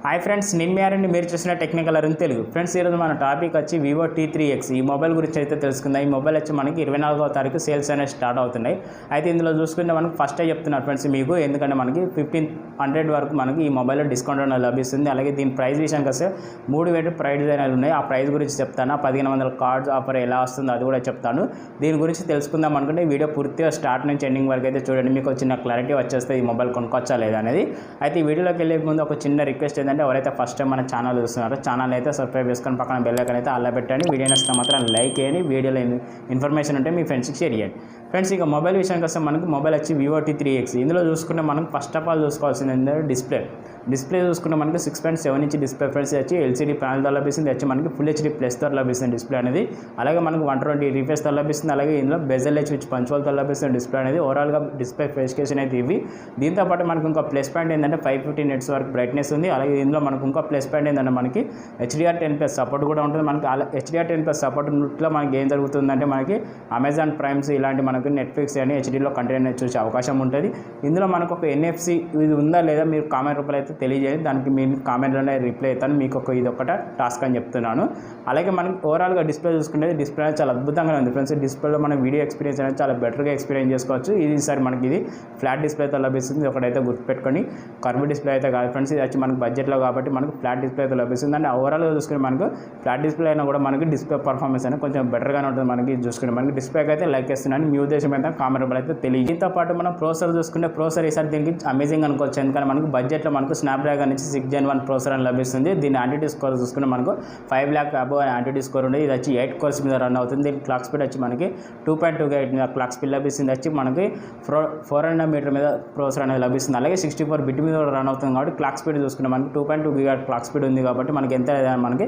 Hi friends, నేను మీ ఆరండి. మీరు చూసిన టెక్నికల్ అరుణ్ తెలుగు. ఫ్రెండ్స్, ఈరోజు మన టాపిక్ వచ్చి వివో T3X. ఈ మొబైల్ గురించి అయితే తెలుసుకుందాం. ఈ మొబైల్ వచ్చి మనకి 24వ తారీఖు సేల్స్ అనేవి స్టార్ట్ అవుతున్నాయి. అయితే ఇందులో చూసుకుంటే మనకు ఫస్టే చెప్తున్నారు ఫ్రెండ్స్ మీకు, ఎందుకంటే మనకి 1500 వరకు మనకి ఈ మొబైల్లో డిస్కౌంట్ అనేది లభిస్తుంది. అలాగే దీని ప్రైస్ విషయానికి వస్తే 3000 ప్రైస్ అనేది ఉన్నాయి. ఆ ప్రైస్ గురించి చెప్తాను. 1500 కార్డ్స్ ఆఫర్ ఎలా వస్తుందో అది కూడా చెప్తాను. దీని గురించి తెలుసుకుందాం అనుకుంటే వీడియో పూర్తిగా స్టార్ట్ నుంచి ఎండింగ్ వరకు అయితే చూడండి. మీకు చిన్న క్లారిటీ వచ్చేస్తే ఈ మొబైల్ కొనుక్కొచ్చా లేదా అనేది. అయితే ఈ వీడియోలోకి వెళ్ళే ముందు ఒక చిన్న రిక్వెస్ట్ ఏంటంటే, ఎవరైతే ఫస్ట్ టైం మన ఛానల్ చూస్తున్నారో ఛానల్ అయితే సబ్స్క్రైబ్ చేసుకొని పక్కన బెల్ ఐకాన్ అయితే అలా పెట్టండి. వీడియో నచ్చితే మాత్రం లైక్ చేయండి. వీడియోలో ఇన్ఫర్మేషన్ ఉంటే మీ ఫ్రెండ్స్కి షేర్ చేయండి. ఫ్రెండ్స్, ఇక మొబైల్ విషయానికి వస్తే మనకి మొబైల్ వచ్చి వివో T3X. ఇందులో చూసుకుంటే మనం ఫస్ట్ ఆఫ్ ఆల్ చూసుకోవాల్సింది ఏంటంటే డిస్ప్లే చూసుకుంటే మనకి 6.7 ఇంచ్ డిస్ప్లే ఫ్రెండ్స్ వచ్చి ఎల్సీడీ ప్యానల్తో లభిస్తుంది. వచ్చి మనకి ఫుల్ హెచ్డీ ప్లస్తో లభిస్తుంది డిస్ప్లే అనేది. అలాగే మనకు 120 రీఫ్రెష్తో లభిస్తుంది. అలాగే ఇందులో బెజల్ హెచ్ విచ్ పంచువల్తో లభిస్తుంది డిస్ప్లే అనేది. ఓవరాల్గా డిస్ప్లే స్పెసిఫికేషన్ అయితే ఇవి. దీంతోపాటు మనకు ఇంకా ప్లస్ పాయింట్ ఏంటంటే 550 నిట్స్ వరకు బ్రైట్నెస్ ఉంది. అలాగే ఇందులో మనకు ఇంకా ప్లస్ పాయింట్ ఏంటంటే మనకి HDR10+ సపోర్ట్ కూడా ఉంటుంది. మనకి HDR10+ సపోర్ట్లో మనకి ఏం జరుగుతుందంటే మనకి అమెజాన్ ప్రైమ్స్ ఇలాంటి మనకి నెట్ఫ్లిక్స్ అని హెచ్డీలో కంటెంట్ అనేది చూసే అవకాశం ఉంటుంది. ఇందులో మనకు ఒక NFC ఇది ఉందా లేదా మీరు కామెంట్ రూపాయలు అయితే తెలియజేయండి. దానికి మీరు కామెంట్లోనే రిప్లై అవుతాను. మీకు ఇదొకట టాస్క్ అని చెప్తున్నాను. అలాగే మనకి ఓవరాల్గా డిస్ప్లే చూసుకుంటే డిస్ప్లే అనేది చాలా అద్భుతంగా ఉంది ఫ్రెండ్స్. డిస్ప్లేలో మన వీడియో ఎక్స్పీరియన్స్ అనేది చాలా బెటర్గా ఎక్స్పీరియన్స్ చేసుకోవచ్చు. ఇది సార్ మనకి ఇది ఫ్లాట్ డిస్ప్లేతో లభిస్తుంది. ఒకటైతే గుర్తుపెట్టుకొని, కర్వ్ డిస్ప్లే అయితే కాదు ఫ్రెండ్స్. ఇది వచ్చి మనకి బడ్జెట్లో కాబట్టి మనకు ఫ్లాట్ డిస్ప్లే అయితే లభిస్తుంది. అంటే ఓవరాల్గా చూసుకుంటే మనకు ఫ్లాట్ డిస్ప్లే అయినా కూడా మనకి డిస్ప్లే పర్ఫార్మెన్స్ అనేది కొంచెం బెటర్గానే ఉంటుంది. మనకి చూసుకుంటే మనకి డిస్ప్లేకి అయితే లైక్ చేస్తున్నాను. మీ ఉద్దేశం అయితే కామెంట్ రూపాయలు అయితే తెలియదు. దీంతో పాటు మనం ప్రాసెసర్ చూసుకుంటే ప్రాసెసర్ ఈసారి దీనికి అమేజింగ్ అనుకోవచ్చు. ఎందుకంటే మనకు బడ్జెట్లో మనకు స్నాప్డ్రాగన్ నుంచి 6 Gen 1 ప్రాసెసర్ అని లభిస్తుంది. దీని యాంటిటీ స్కోర్ చూసుకుంటే మనకు 5 lakh అబోవ్ యాంటిటీ స్కోర్ ఉండేది. ఇది వచ్చి 8 cores మీద రన్ అవుతుంది. దీని క్లాక్ స్పీడ్ వచ్చి మనకి 2.2 GHz మీద క్లాక్ స్పీడ్ లభిస్తుంది. వచ్చి మనకి 400 మీటర్ మీద ప్రాసెసర్ అనేది లభిస్తుంది. అలాగే 64 బిట్ మీద రన్ అవుతుంది కాబట్టి క్లాక్ స్పీడ్ చూసుకుంటే మనకి 2.2 GHz క్లాక్ స్పీడ్ ఉంది. కాబట్టి మనకి ఎంత మనకి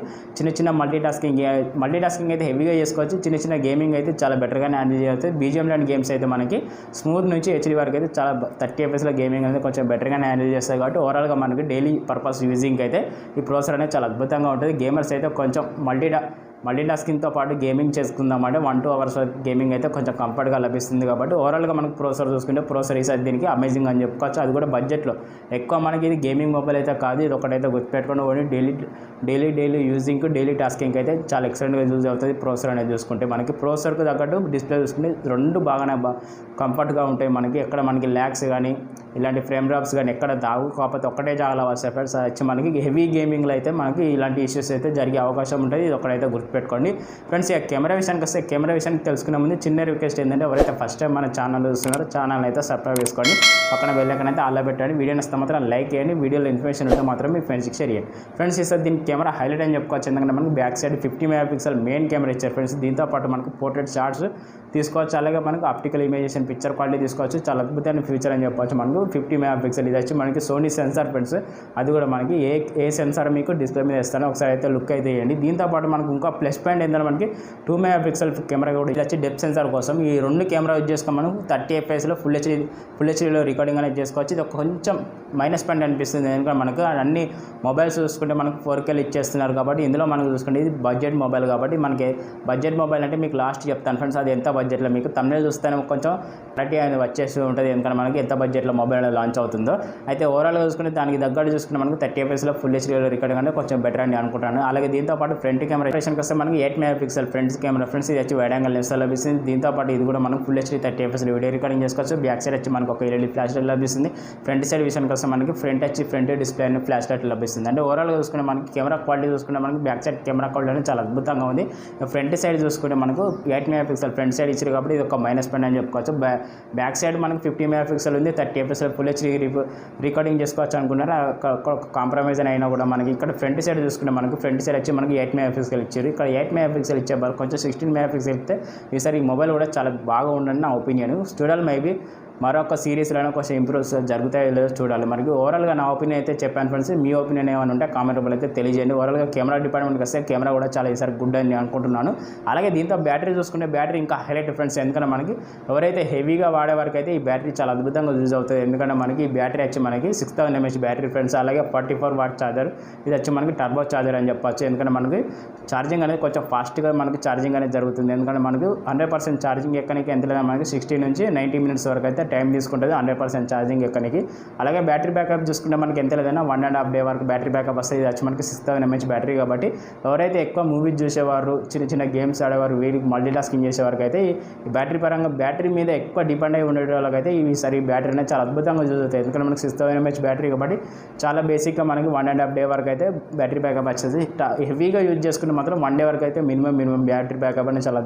చిన్న మల్టీ టాస్కింగ్ అయితే హెవీగా చేసుకోవచ్చు. చిన్న గేమింగ్ అయితే చాలా బెటర్గానే హ్యాండిల్ చేయవచ్చు. BGM లాంటి గేమ్స్ అయితే మనకి స్మూత్ నుంచి HD వరకు అయితే చాలా 30 FPS గేమింగ్ అనేది కొంచెం బెటర్గానే హ్యాండిల్ చేస్తాయి. కాబట్టి ఓవరాల్గా మనకి డైలీ పర్పస్ యూజింగ్ అయితే ఈ ప్రాసెసర్ అనేది చాలా అద్భుతంగా ఉంటుంది. గేమర్స్ అయితే కొంచెం మల్టీటాస్కింగ్తో పాటు గేమింగ్ చేసుకుందామంటే 1-2 hours గేమింగ్ అయితే కొంచెం కంఫర్ట్గా లభిస్తుంది. కాబట్టి ఓవరాల్గా మనకు ప్రాసెసర్ చూసుకుంటే ప్రాసెసర్ ఈసారి దీనికి అమేజింగ్ అని చెప్పుకోవచ్చు. అది కూడా బడ్జెట్లో ఎక్కువ మనకి ఇది గేమింగ్ మొబైల్ అయితే కాదు. ఇది ఒకటైతే గుర్తుపెట్టుకుని only daily using daily tasking అయితే చాలా ఎక్సలెంట్గా యూజ్ అవుతుంది. ప్రాసెసర్ అనేది చూసుకుంటే మనకి ప్రాసెసర్కి తగ్గట్టు డిస్ప్లే చూసుకుంటే రెండు బాగానే కంఫర్ట్గా ఉంటాయి. మనకి ఎక్కడ మనకి ల్యాగ్స్ కానీ ఇలాంటి ఫ్రేమ్ డ్రాప్స్ కానీ ఎక్కడ దాగు కాకపోతే ఒక్కటే జాగాలో వస్తాయి ఫ్రెండ్స్. వచ్చి మనకి హెవీ గేమింగ్లో అయితే మనకి ఇలాంటి ఇష్యూస్ అయితే జరిగే అవకాశం ఉంటుంది. ఇది ఒకటైతే గుర్తుపెట్టుకోండి ఫ్రెండ్స్. ఇక కెమెరా విషయానికి వస్తే కెమెరా విషయానికి తెలుసుకునే ముందు చిన్న రిక్వెస్ట్ ఏంటంటే, ఎవరైతే ఫస్ట్ టైం మన ఛానల్ చూస్తున్నారో ఛానల్ అయితే సబ్స్క్రైబ్ చేసుకోండి. పక్కన బెల్ ఐకాన్ అయితే అలా పెట్టండి. వీడియో నచ్చితే మాత్రం లైక్ చేయండి. వీడియోలో ఇన్ఫర్మేషన్ ఉంటే మాత్రం మీ ఫ్రెండ్స్కి షేర్ చేయండి ఫ్రెండ్స్. ఈసారి దీని కెమెరా హైలైట్ అని చెప్పుకోవచ్చు. ఎందుకంటే మనకి back side 50 MP main camera ఇచ్చారు ఫ్రెండ్స్. దీంతో పాటు మనకు పోర్ట్రేట్ షాట్స్ తీసుకోవచ్చు. అలాగే మనకు ఆప్టికల్ ఇమేజేషన్ పిక్చర్ క్వాలిటీ తీసుకోవచ్చు. చాలా అద్భుతమైన ఫ్యూచర్ అని చెప్పవచ్చు. మనకు 50 MP ఇది వచ్చి మనకి సోనీ సెన్సార్ ఫ్రెండ్స్. అది కూడా మనకి ఏ సెన్సార్ మీకు డిస్ప్లే మీద ఇస్తానో ఒకసారి అయితే లుక్ అయితే వేయండి. దీంతో పాటు మనకు ఇంకా ప్లస్ పాయింట్ ఏంటంటే మనకి 2 MP కెమెరా కూడా ఇది వచ్చి డెప్త్ సెన్సార్ కోసం. ఈ రెండు కెమెరా యూజ్ చేసుకొని మనం 30 FPSలో ఫుల్ హెచ్డీలో రికార్డింగ్ అనేది చేసుకోవచ్చు. ఇది కొంచెం మైనస్ పాయింట్ అనిపిస్తుంది. ఎందుకంటే మనకు అన్ని మొబైల్స్ చూసుకుంటే మనకు 4K ఇచ్చేస్తున్నారు. కాబట్టి ఇందులో మనకు చూసుకుంటే ఇది బడ్జెట్ మొబైల్. కాబట్టి మనకి బడ్జెట్ మొబైల్ అంటే మీకు లాస్ట్ చెప్తాను ఫ్రెండ్స్. అది ఎంత బడ్జెట్లో మీకు తమిళ చూస్తేనే కొంచెం క్లారిటీ అనేది వచ్చేసి ఉంటుంది. ఎందుకంటే మనకి ఎంత బడ్జెట్లో మొబైల్ లాంచ్ అవుతుందో. అయితే ఓవరాల్గా చూసుకుంటే దానికి తగ్గట్టు చూసుకుంటే మనకు 30 FPSలో ఫుల్ హెచ్డీలో రికార్డింగ్ అంటే కొంచెం బెటర్ అని అనుకుంటాను. అలాగే దీంతో పాటు ఫ్రంట్ కెమెరా విషయానికి వస్తే మనకి 8 MP ఫ్రంట్ కెమెరా ఫ్రెండ్స్. ఇది వచ్చి వైడ్ యాంగిల్ లెన్స్ లభిస్తుంది. దీంతో పాటు ఇది కూడా మనకు full HD 30 FPS video recording చేసుకోవచ్చు. బ్యాక్ సైడ్ వచ్చి మనకు ఒక LED ఫ్లాష్ లైట్ లభిస్తుంది. ఫ్రంట్ సైడ్ విషయానికి వస్తే మనకి ఫ్రంట్ డిస్ప్లే అని ఫ్లాష్ లైట్ లభిస్తుంది. అంటే ఓవరాల్గా చూసుకుంటే మనకి కెమెరా క్వాలిటీ చూసుకుంటే మనకి బ్యాక్ సైడ్ కెమెరా క్వాలిటీ అనేది చాలా అద్భుతంగా ఉంది. ఫ్రంట్ సైడ్ చూసుకుంటే మనకు 8 MP ఫ్రంట్ సైడ్ ఇచ్చారు కాబట్టి ఇది ఒక మైనస్ పాయింట్ అని చెప్పుకోవచ్చు. బ్యాక్ సైడ్ మనకి 50 MP ఉంది. 30 FPS ఫుల్ హెచ్డీ రికార్డింగ్ చేసుకోవచ్చు అనుకున్నారు. కాంప్రమైజ్ అయినా కూడా మనకి ఇక్కడ ఫ్రంట్ సైడ్ చూసుకుంటే మనకు ఫ్రంట్ సైడ్ వచ్చి మనకి 8 MP ఇచ్చారు. ఇక్కడ 8 MP ఇచ్చే కొంచెం 16 MP ఇస్తే ఈసారి ఈ మొబైల్ కూడా చాలా బాగా ఉందని నా ఒపీనియన్. చూడాలి, మేబీ మరొక సిరీస్లోనే కొంచెం ఇంప్రూవ్స్ జరుగుతాయో లేదో చూడాలి. మనకి ఓవరాల్గా నా ఒపీనియన్ అయితే చెప్పాను ఫ్రెండ్స్. మీ ఒపీనియన్ ఏమైనా ఉంటే కామెంట్ రూపంలో అయితే తెలియజేయండి. ఓవరాల్గా కెమెరా డిపార్ట్మెంట్కి వస్తే కెమెరా కూడా చాలా ఈసారి గుడ్ అని అనుకుంటున్నాను. అలాగే దీంతో బ్యాటరీ చూసుకుంటే బ్యాటరీ ఇంకా హైలైట్ ఫ్రెండ్స్. ఎందుకంటే మనకి ఎవరైతే హెవీగా వాడే వరకు అయితే ఈ బ్యాటరీ చాలా అద్భుతంగా యూజ్ అవుతుంది. ఎందుకంటే మనకి ఈ బ్యాటరీ వచ్చి మనకి 6000 mAh బ్యాటరీ ఫ్రెండ్స్. అలాగే 44 watt ఛార్జర్. ఇది వచ్చి మనకి టర్బో ఛార్జర్ అని చెప్పచ్చు. ఎందుకంటే మనకి ఛార్జింగ్ అనేది కొంచెం ఫాస్ట్గా మనకి ఛార్జింగ్ అనేది జరుగుతుంది. ఎందుకంటే మనకు 100% ఛార్జింగ్ ఎక్కడానికి ఎంత లేదా మనకి 60 నుంచి 90 minutes వరకు అయితే టైం తీసుకుంటుంది 100% ఛార్జింగ్ ఎక్కడానికి. అలాగే బ్యాటరీ బ్యాకప్ చూసుకుంటే మనకి ఎంత లేదన్నా 1.5 డే వరకు బ్యాటరీ బ్యాకప్ వస్తుంది. ఇది వచ్చి మనకి 6000 mAh బ్యాటరీ కాబట్టి ఎవరైతే ఎక్కువ మూవీస్ చూసేవారు, చిన్న చిన్న గేమ్స్ ఆడేవారు, వీరికి మల్టీ టాస్కింగ్ చేసేవారికి అయితే ఈ బ్యాటరీ పరంగా బ్యాటరీ మీద ఎక్కువ డిపెండ్ అయి ఉండే వాళ్ళకైతే ఈసారి బ్యాటరీ అనేది చాలా అద్భుతంగా యూజ్ అవుతాయి. ఎందుకంటే మనకి 6000 mAh బ్యాటరీ కాబట్టి చాలా బేసిక్గా మనకి 1.5 డే వరకు అయితే బ్యాటరీ బ్యాకప్ వచ్చేది. హెవీగా యూజ్ చేసుకుంటే మాత్రం 1 డే వరకు అయితే మినిమం బ్యాటరీ బ్యాకప్ అనేది చాలా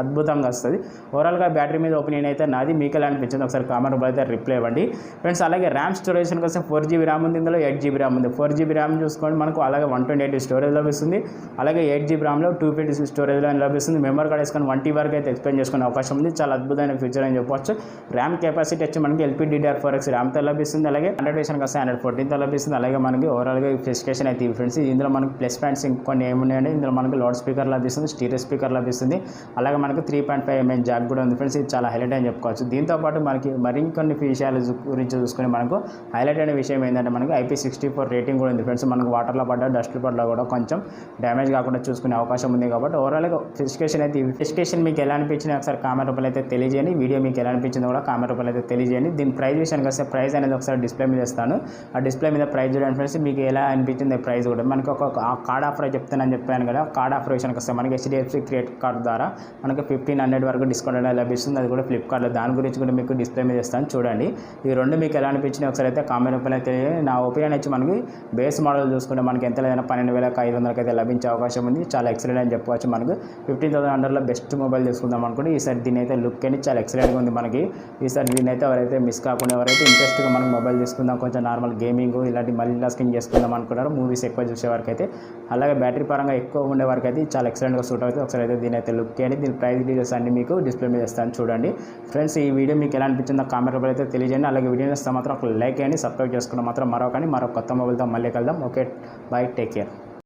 అద్భుతంగా వస్తుంది. ఓవరాల్గా బ్యాటరీ మీద ఒపీనియన్ అయితే నాది. మీకు ఎలా అనిపించింది ఒకసారి కామెంట్ అయితే రిప్లై ఇవ్వండి ఫ్రెండ్స్. అలాగే ర్యామ్ స్టోరేజ్ కోసం 4GB ర్యామ్ ఉంది, ఇందులో 8GB ర్యామ్ ఉంది. 4GB ర్యామ్ చూసుకోండి మనకు, అలాగే 128 స్టోరేజ్ లభిస్తుంది. అలాగే 8GB ర్యామ్లో 256 స్టోరేజ్లో లభిస్తుంది. మెమరీ కార్డ్ వేసుకొని 1 TB వరకు అయితే ఎక్స్పెండ్ చేసుకునే అవకాశం ఉంది. చాలా అద్భుతమైన ఫీచర్ అని చెప్పవచ్చు. ర్యామ్ కెపాసిటీ వచ్చి మనకి LPDDR4X ర్యామ్తో లభిస్తుంది. అలాగే 100 వేషన్ కోసం 114తో లభిస్తుంది. అలాగే మనకి ఓవరాల్గా స్పెసిఫికేషన్ అయితే ఫ్రెండ్స్. ఇందులో మనకి ప్లస్ పాయింట్స్ ఇంకొన్ని ఏమున్నాయంటే ఇందులో మనకి లౌడ్ స్పీకర్ లభిస్తుంది, స్టీరియో స్పీకర్ లభిస్తుంది. అలాగే మనకి 3.5 mm జాక్ కూడా ఉంది ఫ్రెండ్స్. ఇది చాలా హైలైట్ అని చెప్పుకోవచ్చు. దీంతోపాటు మనకి మరికొన్ని విషయాల గురించి చూసుకుని మనకు హైలైట్ అయిన విషయం ఏంటంటే మనకి IP64 రేటింగ్ కూడా ఉంది ఫ్రెండ్స్. మనకు వాటర్లో పడ్డా డస్ట్లో పడ్డా కూడా కొంచెం డ్యామేజ్ కాకుండా చూసుకునే అవకాశం ఉంది కాబట్టి ఓవరాల్గా స్పెసిఫికేషన్ అయితే స్పెసిఫికేషన్ మీకు ఎలా అనిపించింది ఒకసారి కామెంట్ రూపాయలు అయితే తెలియజేయండి. వీడియో మీకు ఎలా అనిపించిందో కూడా కామెంట్ రూపాయలు అయితే తెలియజేయండి. దీని ప్రైస్ విషయానికి వస్తే ప్రైస్ అనేది ఒకసారి డిస్ప్లే మీద ఇస్తాను. ఆ డిస్ప్లే మీద ప్రైస్ చూడండి ఫ్రెండ్స్. మీకు ఎలా అనిపించింది ప్రైస్ కూడా మనకి ఒక కార్డ్ ఆఫర్ చెప్పాను కదా. కార్డ్ ఆఫర్ విషయానికి వస్తే మనకి HDFC క్రెడిట్ కార్డ్ ద్వారా మనకి 1500 వరకు డిస్కౌంట్ అనేది లభిస్తుంది. అది కూడా ఫ్లిప్కార్ట్లో. దాని గురించి కూడా మీకు డిస్ప్లే మీద ఇస్తాను చూడండి. ఈ రెండు మీకు ఎలా అనిపించినాయి ఒకసారి అయితే కామెంట్ రూపాయలు అయితే. నా ఒపీనియన్ వచ్చి మనకి బేస్ మోడల్ చూసుకుంటే మనకి ఎంత లేదన్నా 12500 అయితే లభించే అవకాశం ఉంది. చాలా ఎక్సలెంట్ అని చెప్పవచ్చు. మనకు 15,000 అండర్లో బెస్ట్ మొబైల్ తీసుకుందాం అనుకుంటే ఈసారి దీని అయితే లుక్ అని చాలా ఎక్సలెంట్గా ఉంది మనకి. ఈసారి దీని అయితే ఎవరైతే మిస్ కాకుండా ఎవరైతే ఇంట్రెస్ట్గా మనకు మొబైల్ తీసుకుందాం, కొంచెం నార్మల్ గేమింగ్ ఇలాంటి మల్టీ టాస్కింగ్ చేసుకుందాం అనుకున్నారు, మూవీస్ ఎక్కువ చూసే వరకు అయితే, అలాగే బ్యాటరీ పరంగా ఎక్కువ ఉండే వరకు అయితే చాలా ఎక్సలెంట్గా సూట్ అవుతుంది. ఒకసారి అయితే దీని అయితే లుక్ అని దీని ప్రైస్ డీటెయిల్స్ అన్ని మీకు డిస్ప్లే మీద ఇస్తాను చూడండి ఫ్రెండ్స్. ఈ వీడియో మీకు ఎలా అనిపించిందో కామెంట్ రూపాయలు అయితే తెలియజేయండి. అలాగే వీడియో ఇస్తే మాత్రం ఒక లైక్ చేయండి, సబ్స్క్రైబ్ చేసుకున్న మాత్రం మరో కొత్త మొబైల్తో మళ్ళీ కలుద్దాం. Okay, bye, take care.